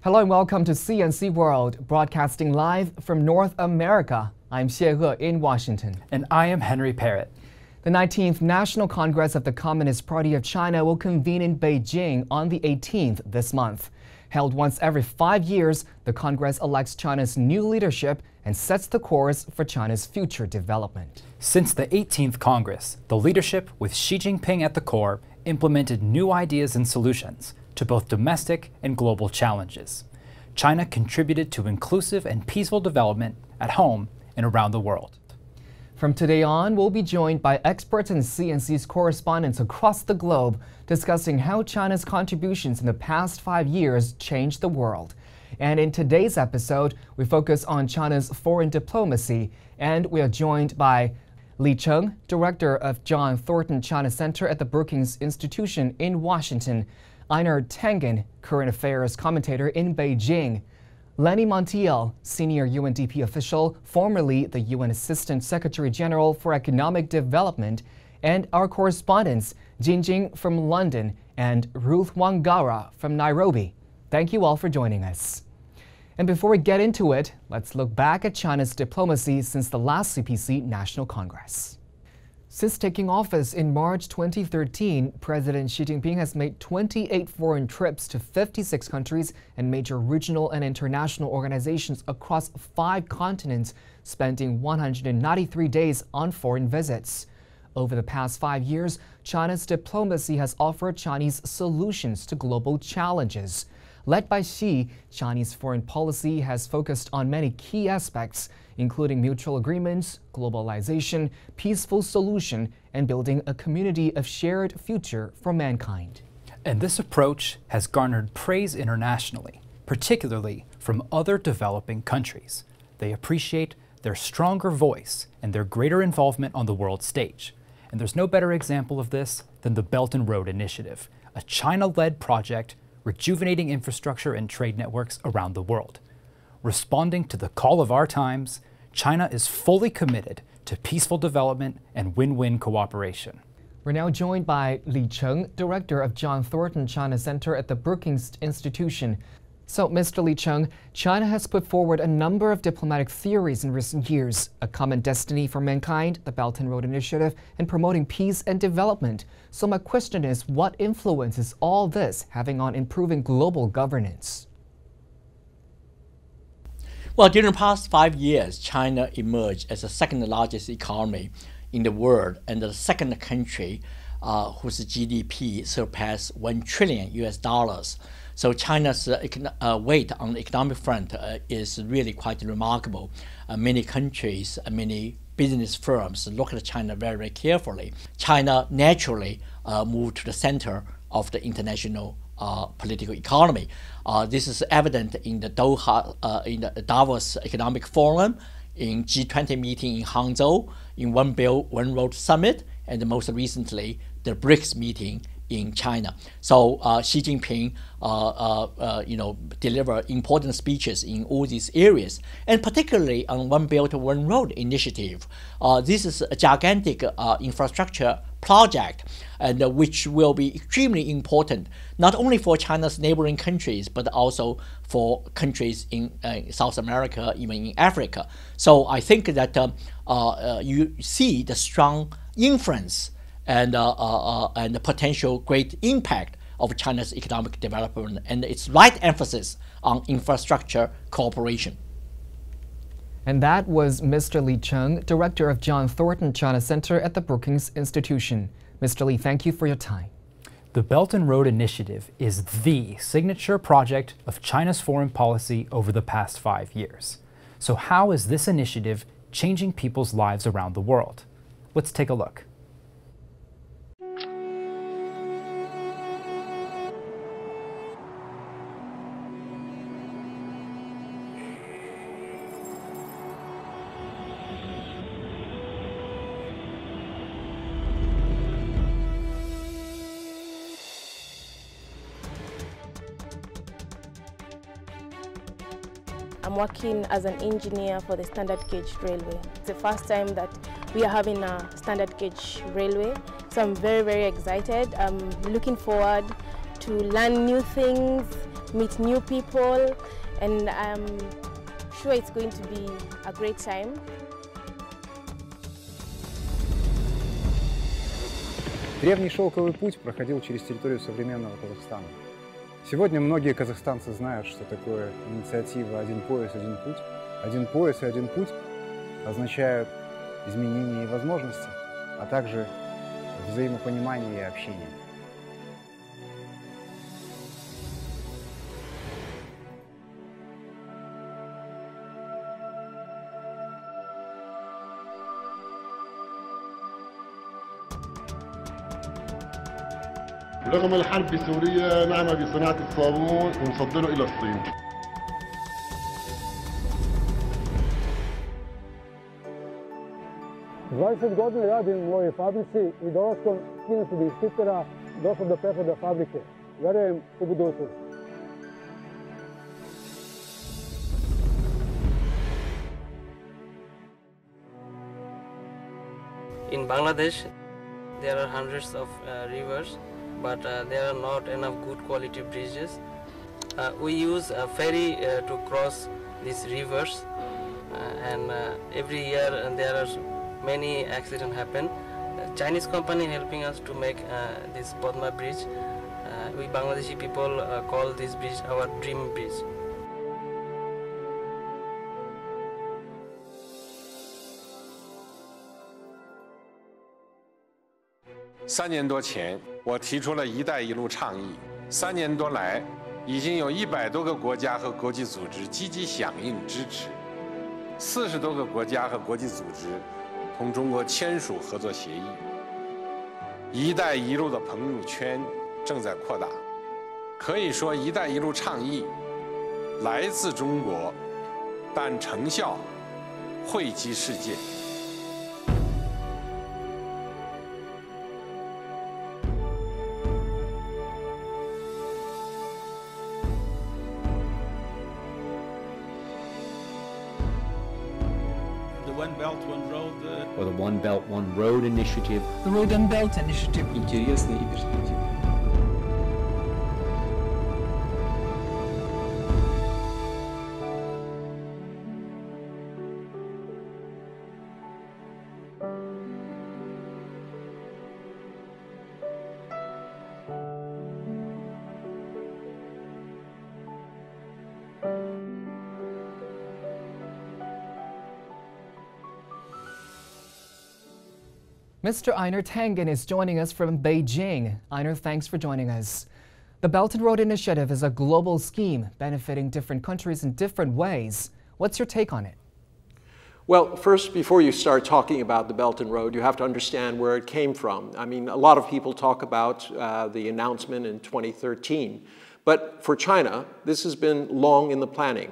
Hello and welcome to CNC World, broadcasting live from North America. I'm Xie He in Washington. And I am Henry Parrott. The 19th National Congress of the Communist Party of China will convene in Beijing on the 18th this month. Held once every 5 years, the Congress elects China's new leadership and sets the course for China's future development. Since the 18th Congress, the leadership, with Xi Jinping at the core, implemented new ideas and solutions to both domestic and global challenges. China contributed to inclusive and peaceful development at home and around the world. From today on, we'll be joined by experts and CNC's correspondents across the globe discussing how China's contributions in the past 5 years changed the world. And in today's episode, we focus on China's foreign diplomacy, and we are joined by Li Cheng, director of John Thornton China Center at the Brookings Institution in Washington; Einar Tengan, current affairs commentator in Beijing; Lenny Montiel, senior UNDP official, formerly the UN Assistant Secretary General for Economic Development; and our correspondents, Jin Jing from London and Ruth Guerra from Nairobi. Thank you all for joining us. And before we get into it, let's look back at China's diplomacy since the last CPC National Congress. Since taking office in March 2013, President Xi Jinping has made 28 foreign trips to 56 countries and major regional and international organizations across 5 continents, spending 193 days on foreign visits. Over the past 5 years, China's diplomacy has offered Chinese solutions to global challenges. Led by Xi, Chinese foreign policy has focused on many key aspects, including mutual agreements, globalization, peaceful solution, and building a community of shared future for mankind. And this approach has garnered praise internationally, particularly from other developing countries. They appreciate their stronger voice and their greater involvement on the world stage. And there's no better example of this than the Belt and Road Initiative, a China-led project rejuvenating infrastructure and trade networks around the world. Responding to the call of our times, China is fully committed to peaceful development and win-win cooperation. We're now joined by Li Cheng, director of John Thornton China Center at the Brookings Institution. So, Mr. Li Cheng, China has put forward a number of diplomatic theories in recent years: a common destiny for mankind, the Belt and Road Initiative, and promoting peace and development. So my question is, what influence is all this having on improving global governance? Well, during the past 5 years, China emerged as the second largest economy in the world and the second country whose GDP surpassed $1 trillion. So China's weight on the economic front is really quite remarkable. Many countries, many business firms look at China very, very carefully. China naturally moved to the center of the international political economy. This is evident in the Davos Economic Forum, in G20 meeting in Hangzhou, in One Belt, One Road Summit, and most recently, the BRICS meeting in China. So Xi Jinping, delivered important speeches in all these areas, and particularly on One Belt, One Road initiative. This is a gigantic infrastructure project, and which will be extremely important, not only for China's neighboring countries, but also for countries in South America, even in Africa. So I think that you see the strong influence and the potential great impact of China's economic development and its right emphasis on infrastructure cooperation. And that was Mr. Li Cheng, director of John Thornton China Center at the Brookings Institution. Mr. Li, thank you for your time. The Belt and Road Initiative is the signature project of China's foreign policy over the past 5 years. So how is this initiative changing people's lives around the world? Let's take a look. I'm working as an engineer for the standard gauge railway. It's the first time that we are having a standard gauge railway, so I'm very, very excited. I'm looking forward to learn new things, meet new people, and I'm sure it's going to be a great time. Древний шелковый путь проходил через территорию современного Казахстана. Сегодня многие казахстанцы знают, что такое инициатива «Один пояс, один путь». «Один пояс» и «Один путь» означают изменения и возможности, а также взаимопонимание и общение. رغم الحرب بسوريا نعمل بصناعة الصابون ونصدره إلى الصين. Dvadeset godina radim u ovoj fabrici i dolaskom kineskog investitora došlo do prehoda fabrike. Verujem u budućnost. In Bangladesh, there are hundreds of rivers, but there are not enough good quality bridges. We use a ferry to cross these rivers, and every year there are many accidents happen. Chinese company helping us to make this Padma bridge. We Bangladeshi people call this bridge our dream bridge. 3年多前，我提出了"一带一路"倡议。3年多来，已经有100多个国家和国际组织积极响应支持，40多个国家和国际组织同中国签署合作协议。"一带一路"的朋友圈正在扩大，可以说"一带一路"倡议来自中国，但成效惠及世界。 One Belt, One Road, or the One Belt, One Road initiative. The Road and Belt initiative. Интересные и перспективные. Mr. Einar Tengan is joining us from Beijing. Einar, thanks for joining us. The Belt and Road Initiative is a global scheme benefiting different countries in different ways. What's your take on it? Well, first, before you start talking about the Belt and Road, you have to understand where it came from. I mean, a lot of people talk about the announcement in 2013. But for China, this has been long in the planning.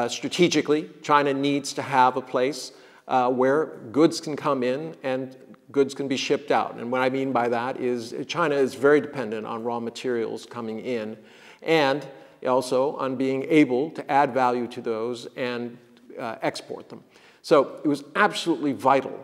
Strategically, China needs to have a place where goods can come in and goods can be shipped out. And what I mean by that is China is very dependent on raw materials coming in and also on being able to add value to those and export them. So it was absolutely vital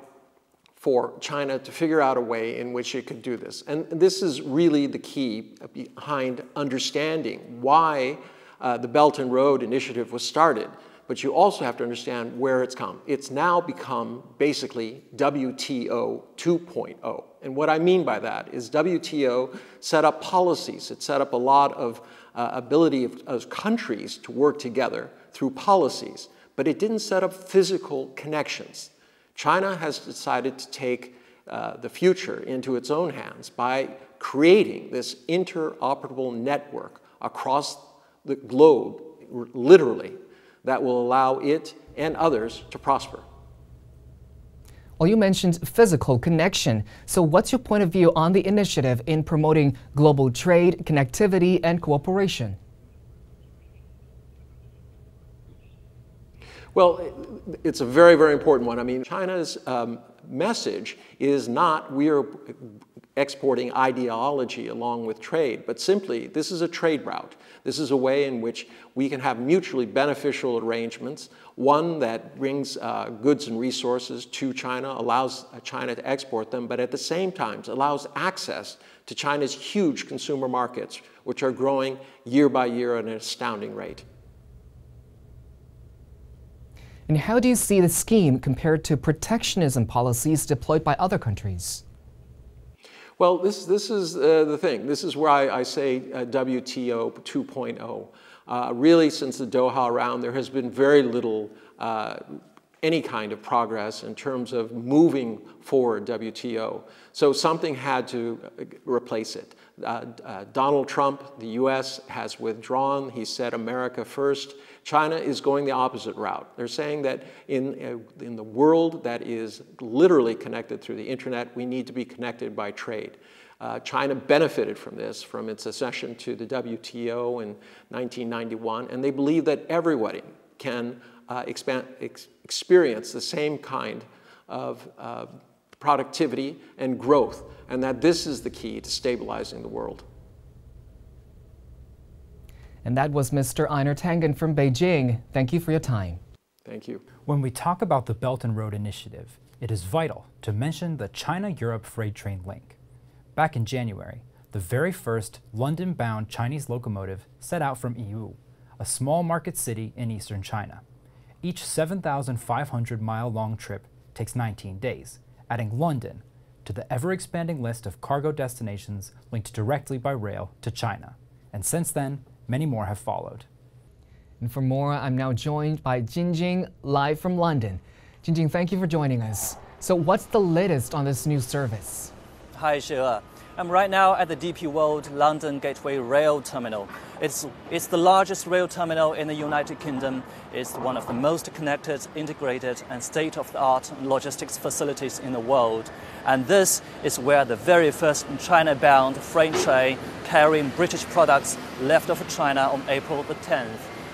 for China to figure out a way in which it could do this. And this is really the key behind understanding why the Belt and Road Initiative was started. But you also have to understand where it's come. It's now become basically WTO 2.0. And what I mean by that is WTO set up policies. It set up a lot of ability of countries to work together through policies. But it didn't set up physical connections. China has decided to take the future into its own hands by creating this interoperable network across the globe, literally, that will allow it and others to prosper. Well, you mentioned physical connection. So what's your point of view on the initiative in promoting global trade, connectivity, and cooperation? Well, it's a very, very important one. I mean, China's message is not we're exporting ideology along with trade, but simply this is a trade route. This is a way in which we can have mutually beneficial arrangements, one that brings goods and resources to China, allows China to export them, but at the same time allows access to China's huge consumer markets, which are growing year by year at an astounding rate. And how do you see the scheme compared to protectionism policies deployed by other countries? Well, this is the thing. This is where I say WTO 2.0. Really, since the Doha round, there has been very little, any kind of progress in terms of moving forward WTO. So something had to replace it. Donald Trump, the US, has withdrawn. He said America first. China is going the opposite route. They're saying that in the world that is literally connected through the internet, we need to be connected by trade. China benefited from this, from its accession to the WTO in 1991, and they believe that everybody can experience the same kind of productivity and growth, and that this is the key to stabilizing the world. And that was Mr. Einar Tengan from Beijing. Thank you for your time. Thank you. When we talk about the Belt and Road Initiative, it is vital to mention the China-Europe freight train link. Back in January, the very first London-bound Chinese locomotive set out from Yiwu, a small market city in eastern China. Each 7,500-mile-long trip takes 19 days, adding London to the ever-expanding list of cargo destinations linked directly by rail to China. And since then, many more have followed. And for more, I'm now joined by Jin Jing, live from London. Jin Jing, thank you for joining us. So what's the latest on this new service? Hi, Sheila. I'm right now at the DP World London Gateway Rail Terminal. It's the largest rail terminal in the United Kingdom. It's one of the most connected, integrated, and state-of-the-art logistics facilities in the world. And this is where the very first China-bound freight train carrying British products left off China on April the 10th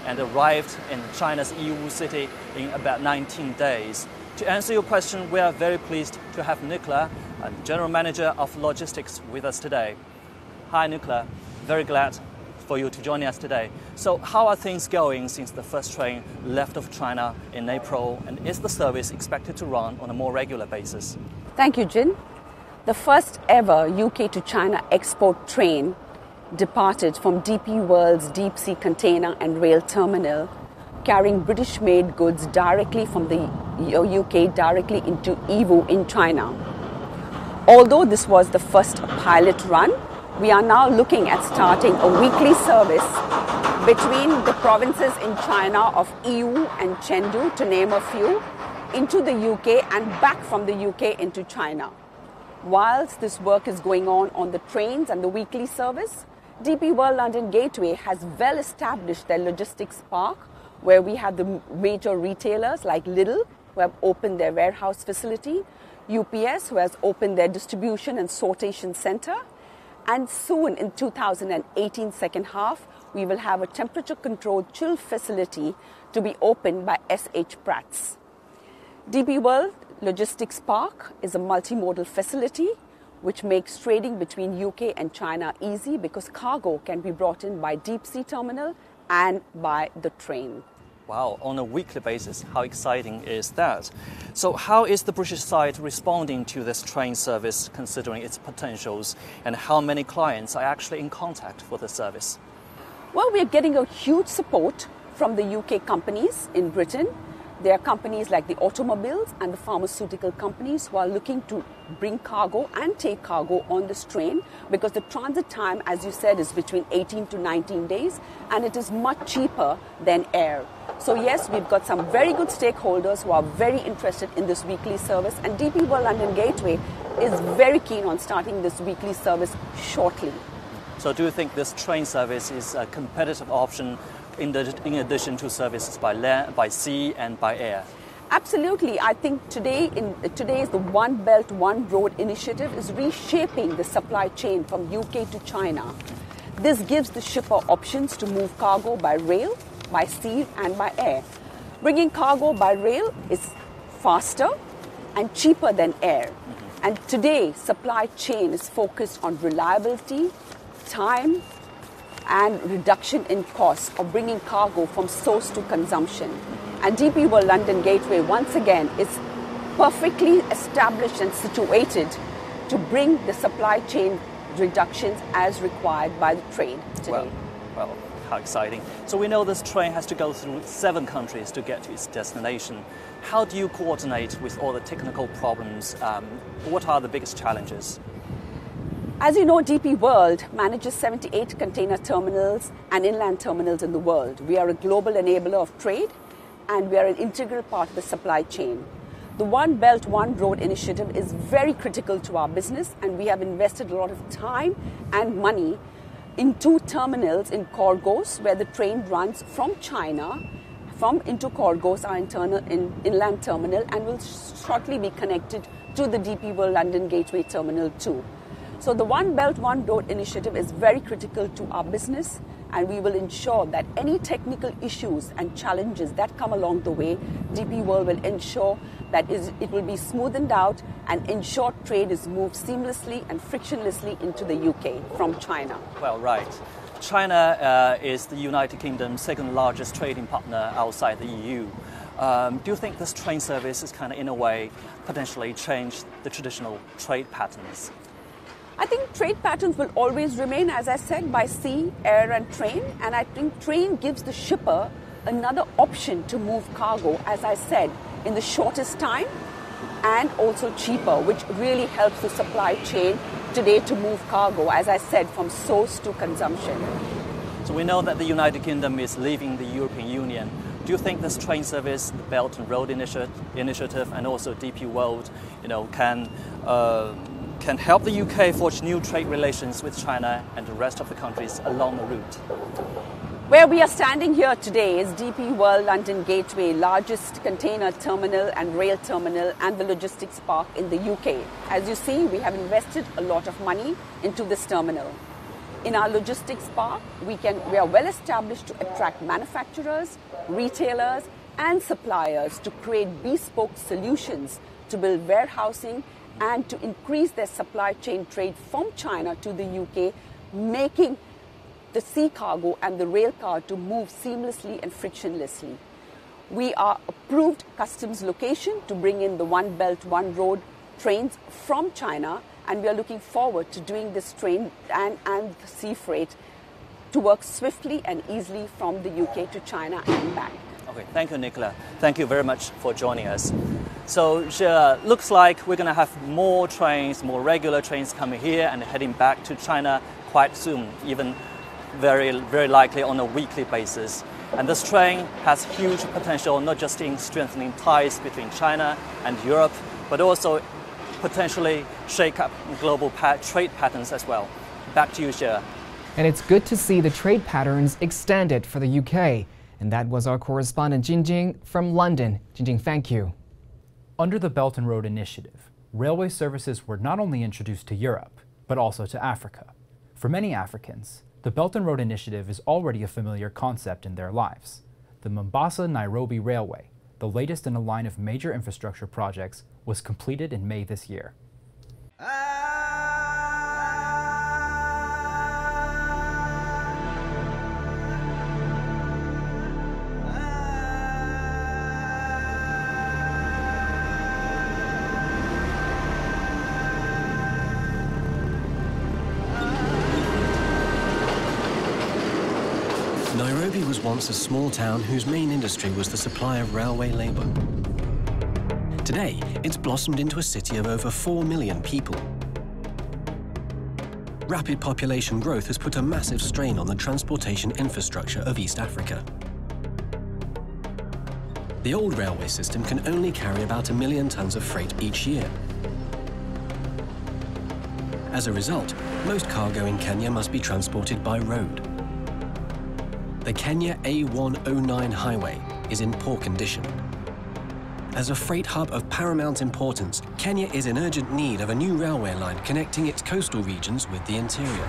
and arrived in China's Yiwu city in about 19 days. To answer your question, we are very pleased to have Nicola, General Manager of Logistics, with us today. Hi, Nicola. Very glad for you to join us today. So how are things going since the first train left of China in April, and is the service expected to run on a more regular basis? Thank you, Jin. The first ever UK to China export train departed from DP World's deep sea container and rail terminal, carrying British-made goods directly from the UK directly into Yiwu in China. Although this was the first pilot run, we are now looking at starting a weekly service between the provinces in China of Yiwu and Chengdu, to name a few, into the UK and back from the UK into China. Whilst this work is going on the trains and the weekly service, DP World London Gateway has well established their logistics park, where we have the major retailers like Lidl, who have opened their warehouse facility, UPS, who has opened their distribution and sortation center, and soon in 2018 second half, we will have a temperature-controlled chill facility to be opened by SH Pratt's. DP World Logistics Park is a multimodal facility which makes trading between UK and China easy because cargo can be brought in by deep sea terminal and by the train. Wow, on a weekly basis, how exciting is that? So how is the British side responding to this train service, considering its potentials, and how many clients are actually in contact for the service? Well, we are getting a huge support from the UK companies in Britain. There are companies like the automobiles and the pharmaceutical companies who are looking to bring cargo and take cargo on this train, because the transit time, as you said, is between 18 to 19 days, and it is much cheaper than air. So yes, we've got some very good stakeholders who are very interested in this weekly service, and DP World London Gateway is very keen on starting this weekly service shortly. So do you think this train service is a competitive option in addition to services by land, by sea and by air? Absolutely. I think today is the One Belt, One Road initiative is reshaping the supply chain from UK to China. This gives the shipper options to move cargo by rail, by sea and by air. Bringing cargo by rail is faster, and cheaper than air. And today, supply chain is focused on reliability, time, and reduction in cost of bringing cargo from source to consumption. And DP World London Gateway, once again, is perfectly established and situated to bring the supply chain reductions as required by the trade today. Well, how exciting. So we know this train has to go through 7 countries to get to its destination. How do you coordinate with all the technical problems? What are the biggest challenges? As you know, DP World manages 78 container terminals and inland terminals in the world. We are a global enabler of trade, and we are an integral part of the supply chain. The One Belt, One Road initiative is very critical to our business, and we have invested a lot of time and money in 2 terminals in Corgos, where the train runs from China, into Corgos, our inland terminal, and will shortly be connected to the DP World London Gateway Terminal 2. So the One Belt, One Road initiative is very critical to our business, and we will ensure that any technical issues and challenges that come along the way, DP World will ensure that it will be smoothened out and ensure trade is moved seamlessly and frictionlessly into the UK from China. Well, right. China is the United Kingdom's second largest trading partner outside the EU. Do you think this train service is kind of, in a way, potentially change the traditional trade patterns? I think trade patterns will always remain, as I said, by sea, air and train. And I think train gives the shipper another option to move cargo, as I said, in the shortest time and also cheaper, which really helps the supply chain today to move cargo, as I said, from source to consumption. So we know that the United Kingdom is leaving the European Union. Do you think this train service, the Belt and Road Initiative, and also DP World, can help the UK forge new trade relations with China and the rest of the countries along the route? Where we are standing here today is DP World London Gateway, largest container terminal and rail terminal and the logistics park in the UK. As you see, we have invested a lot of money into this terminal. In our logistics park, we are well established to attract manufacturers, retailers and suppliers to create bespoke solutions to build warehousing and to increase their supply chain trade from China to the UK, making the sea cargo and the rail car to move seamlessly and frictionlessly. We are approved customs location to bring in the One Belt, One Road trains from China, and we are looking forward to doing this train and sea freight to work swiftly and easily from the UK to China and back. Okay, thank you, Nicola. Thank you very much for joining us. So looks like we're going to have more trains, more regular trains coming here and heading back to China quite soon, even very, very likely on a weekly basis. And this train has huge potential, not just in strengthening ties between China and Europe, but also potentially shake up global trade patterns as well. Back to you, Xie. And it's good to see the trade patterns extended for the UK. And that was our correspondent Jin Jing from London. Jin Jing, thank you. Under the Belt and Road Initiative, railway services were not only introduced to Europe, but also to Africa. For many Africans, the Belt and Road Initiative is already a familiar concept in their lives. The Mombasa-Nairobi Railway, the latest in a line of major infrastructure projects, was completed in May this year. Nairobi was once a small town whose main industry was the supply of railway labour. Today, it's blossomed into a city of over 4 million people. Rapid population growth has put a massive strain on the transportation infrastructure of East Africa. The old railway system can only carry about 1 million tons of freight each year. As a result, most cargo in Kenya must be transported by road. The Kenya A109 highway is in poor condition. As a freight hub of paramount importance, Kenya is in urgent need of a new railway line connecting its coastal regions with the interior.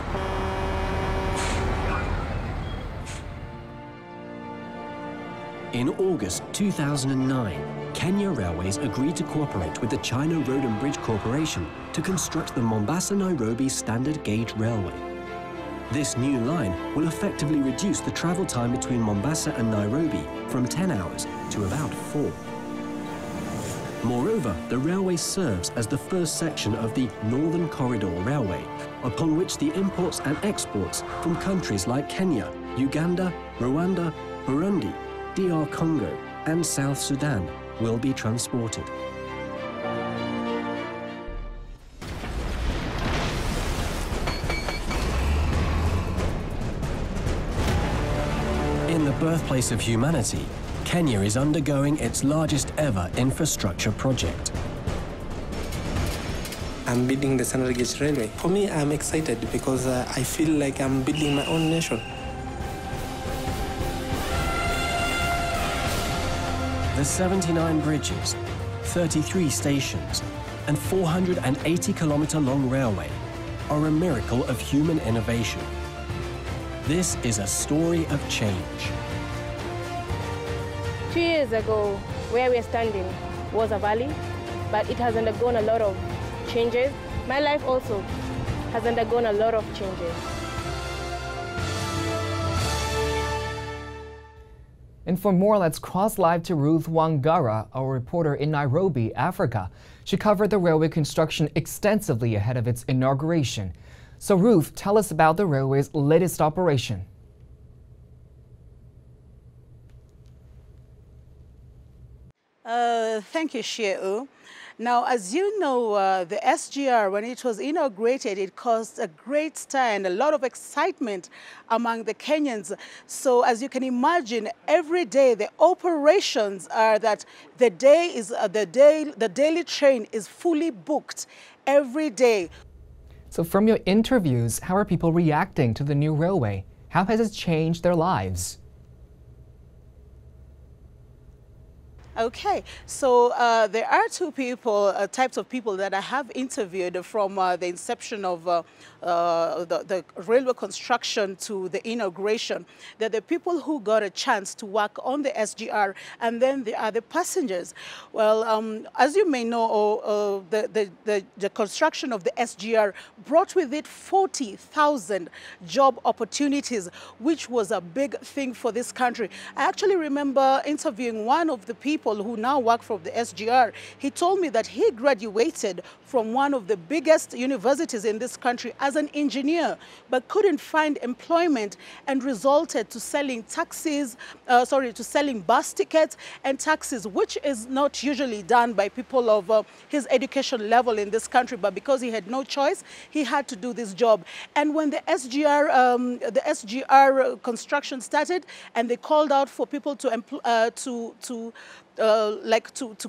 In August 2009, Kenya Railways agreed to cooperate with the China Road and Bridge Corporation to construct the Mombasa-Nairobi standard gauge railway. This new line will effectively reduce the travel time between Mombasa and Nairobi from 10 hours to about 4. Moreover, the railway serves as the first section of the Northern Corridor Railway, upon which the imports and exports from countries like Kenya, Uganda, Rwanda, Burundi, DR Congo, and South Sudan will be transported. In the birthplace of humanity, Kenya is undergoing its largest ever infrastructure project. I'm building the standard gauge railway. For me, I'm excited because I feel like I'm building my own nation. The 79 bridges, 33 stations, and 480-kilometer-long railway are a miracle of human innovation. This is a story of change. 2 years ago, where we are standing was a valley, but it has undergone a lot of changes. My life also has undergone a lot of changes. And for more, let's cross live to Ruth Guerra, our reporter in Nairobi, Africa. She covered the railway construction extensively ahead of its inauguration. So Ruth, tell us about the railway's latest operation. Thank you, Sheu. Now, as you know, the SGR, when it was inaugurated, it caused a great stir and a lot of excitement among the Kenyans. So, as you can imagine, every day the operations are that the daily train is fully booked every day. So, from your interviews, how are people reacting to the new railway? How has it changed their lives? Okay, so there are two types of people that I have interviewed from the inception of the railway construction to the inauguration. They're the people who got a chance to work on the SGR, and then there are the passengers. Well, as you may know, the construction of the SGR brought with it 40,000 job opportunities, which was a big thing for this country. I actually remember interviewing one of the people who now work for the SGR. He told me that he graduated from one of the biggest universities in this country as an engineer, but couldn't find employment and resulted to selling selling bus tickets and taxis, which is not usually done by people of his education level in this country. But because he had no choice, he had to do this job. And when the SGR construction started, and they called out for people to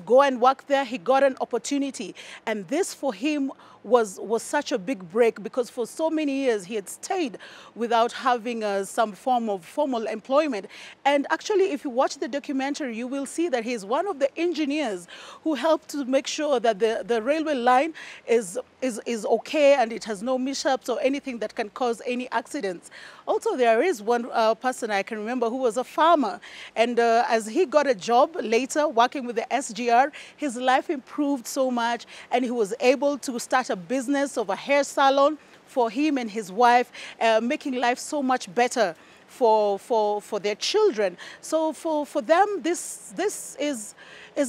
go and work there, he got an opportunity. And this for him was such a big break, because for so many years he had stayed without having some form of formal employment. And actually, if you watch the documentary, you will see that he's one of the engineers who helped to make sure that the railway line is okay and it has no mishaps or anything that can cause any accidents. Also, there is one person I can remember who was a farmer, and as he got a job later working with the SGR, his life improved so much, and he was able to start a business of a hair salon for him and his wife, making life so much better for their children. So for them, this is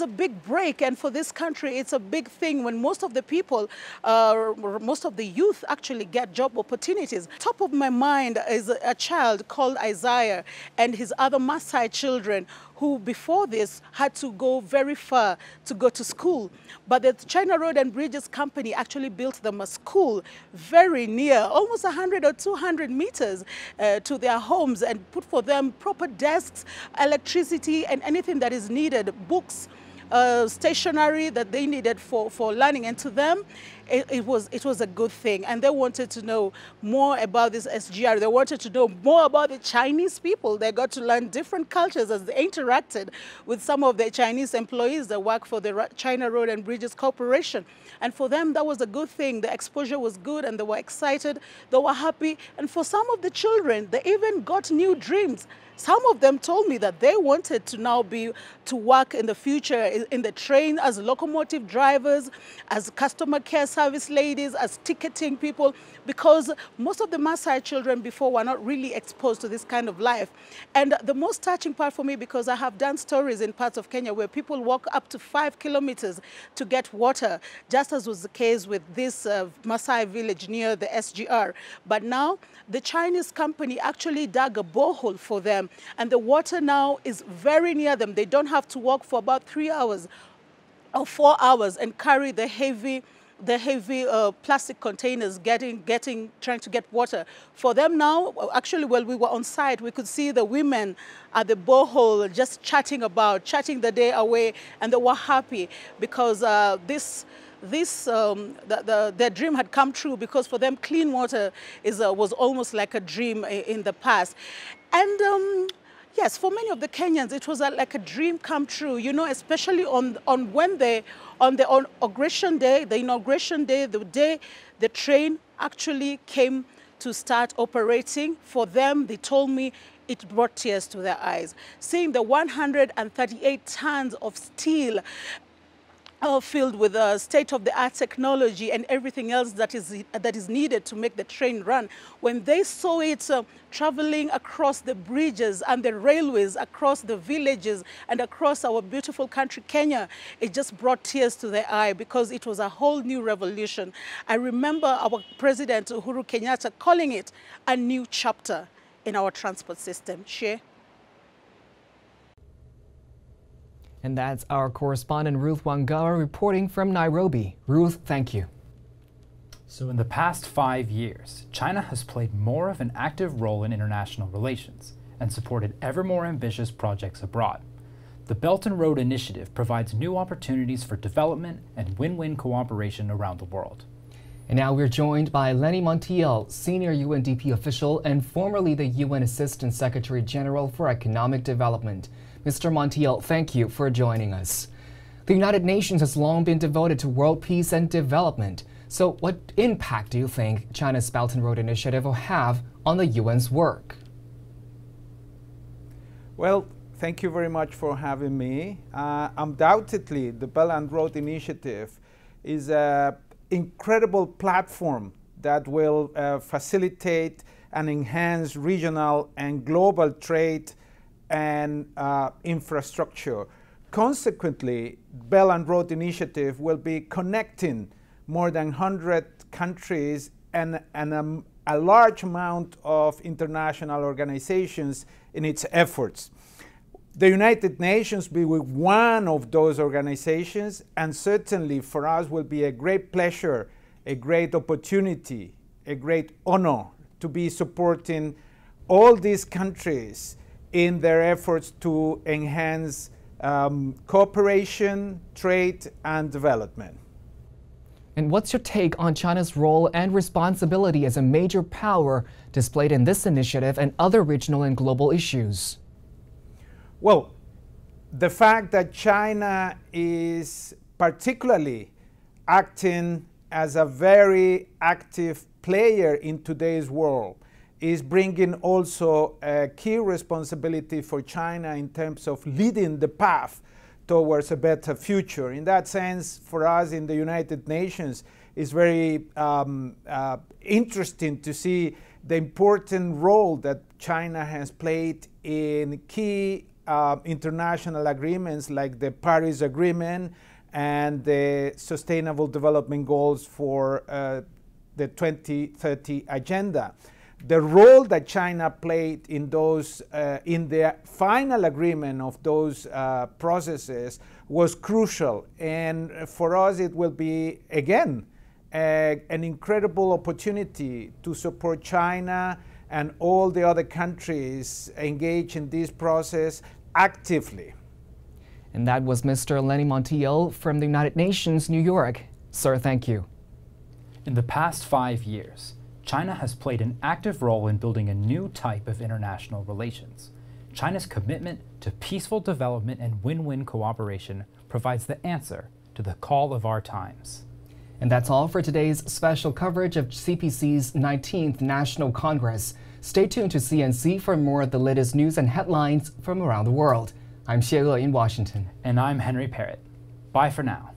a big break, and for this country, it's a big thing when most of the people, most of the youth actually get job opportunities. Top of my mind is a child called Isaiah and his other Maasai children, who before this had to go very far to go to school. But the China Road and Bridges Company actually built them a school very near, almost 100 or 200 meters to their homes, and put for them proper desks, electricity, and anything that is needed, books, stationery that they needed for learning. And to them, it was a good thing. And they wanted to know more about this SGR. They wanted to know more about the Chinese people. They got to learn different cultures as they interacted with some of the Chinese employees that work for the China Road and Bridges Corporation. And for them, that was a good thing. The exposure was good and they were excited, they were happy. And for some of the children, they even got new dreams. Some of them told me that they wanted to now to work in the future in the train as locomotive drivers, as customer care service ladies, as ticketing people, because most of the Maasai children before were not really exposed to this kind of life. And the most touching part for me, because I have done stories in parts of Kenya where people walk up to 5 kilometers to get water, just as was the case with this Maasai village near the SGR. But now the Chinese company actually dug a borehole for them, and the water now is very near them. They don't have to walk for about 3 hours or 4 hours and carry the heavy plastic containers trying to get water. For them now, actually while we were on site, we could see the women at the borehole just chatting the day away, and they were happy because their dream had come true, because for them clean water was almost like a dream in the past. And yes, for many of the Kenyans, it was like a dream come true, you know, especially on the inauguration day, the day the train actually came to start operating. For them, they told me it brought tears to their eyes. Seeing the 138 tons of steel filled with state-of-the-art technology and everything else that is needed to make the train run. When they saw it traveling across the bridges and the railways, across the villages and across our beautiful country, Kenya, it just brought tears to their eye, because it was a whole new revolution. I remember our President Uhuru Kenyatta calling it a new chapter in our transport system. Share. And that's our correspondent Ruth Wangara reporting from Nairobi. Ruth, thank you. So in the past 5 years, China has played more of an active role in international relations and supported ever more ambitious projects abroad. The Belt and Road Initiative provides new opportunities for development and win-win cooperation around the world. And now we're joined by Lenny Montiel, senior UNDP official and formerly the UN Assistant Secretary General for Economic Development. Mr. Montiel, thank you for joining us. The United Nations has long been devoted to world peace and development. So what impact do you think China's Belt and Road Initiative will have on the UN's work? Well, thank you very much for having me. Undoubtedly, the Belt and Road Initiative is an incredible platform that will facilitate and enhance regional and global trade and infrastructure. Consequently, Belt and Road Initiative will be connecting more than 100 countries and a large amount of international organizations in its efforts. The United Nations will be one of those organizations, and certainly for us will be a great pleasure, a great opportunity, a great honor to be supporting all these countries in their efforts to enhance cooperation, trade, and development. And what's your take on China's role and responsibility as a major power displayed in this initiative and other regional and global issues? Well, the fact that China is particularly acting as a very active player in today's world is bringing also a key responsibility for China in terms of leading the path towards a better future. In that sense, for us in the United Nations, it's very interesting to see the important role that China has played in key international agreements like the Paris Agreement and the Sustainable Development Goals for the 2030 Agenda. The role that China played in those, in the final agreement of those processes was crucial. And for us, it will be, again, an incredible opportunity to support China and all the other countries engaged in this process actively. And that was Mr. Lenny Montiel from the United Nations, New York. Sir, thank you. In the past 5 years, China has played an active role in building a new type of international relations. China's commitment to peaceful development and win-win cooperation provides the answer to the call of our times. And that's all for today's special coverage of CPC's 19th National Congress. Stay tuned to CNC for more of the latest news and headlines from around the world. I'm Xie Ge in Washington. And I'm Henry Parrott. Bye for now.